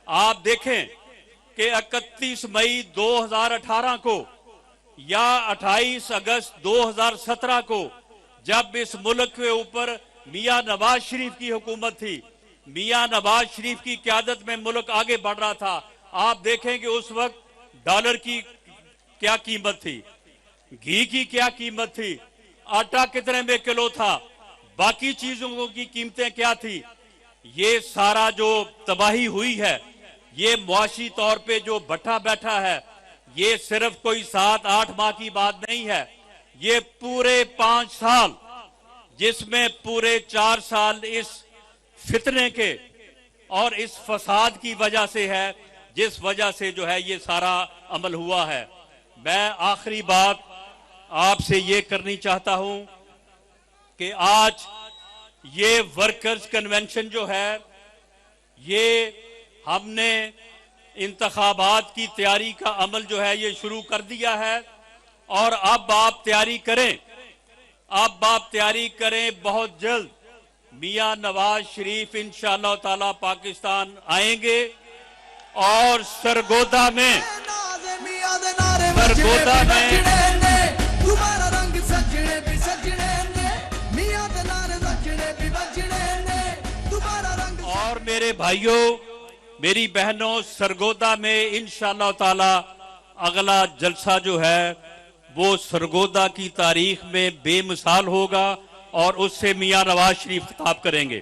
आप देखें कि 31 मई 2018 को या 28 अगस्त 2017 को जब इस मुल्क के ऊपर मियां नवाज शरीफ की हुकूमत थी, मियां नवाज शरीफ की क़यादत में मुल्क आगे बढ़ रहा था, आप देखें कि उस वक्त डॉलर की क्या कीमत थी, घी की क्या कीमत थी, आटा कितने में किलो था, बाकी चीजों की कीमतें क्या थी। ये सारा जो तबाही हुई है, ये मुआशी तौर पे जो भट्टा बैठा है, ये सिर्फ कोई 7-8 माह की बात नहीं है, ये पूरे 5 साल, जिसमें पूरे 4 साल इस फितने के और इस फसाद की वजह से है, जिस वजह से जो है ये सारा अमल हुआ है। मैं आखिरी बात आपसे ये करनी चाहता हूं कि आज ये वर्कर्स कन्वेंशन जो है, ये हमने इंतखाबात की तैयारी का अमल जो है ये शुरू कर दिया है और अब आप तैयारी करें, अब आप तैयारी करें। बहुत जल्द मियां नवाज शरीफ इंशाअल्लाह ताला पाकिस्तान आएंगे और सरगोदा में और मेरे भाइयों, मेरी बहनों, सरगोदा में इंशाअल्लाह ताला अगला जलसा जो है वो सरगोदा की तारीख में बेमिसाल होगा और उससे मियां नवाज शरीफ खिताब करेंगे।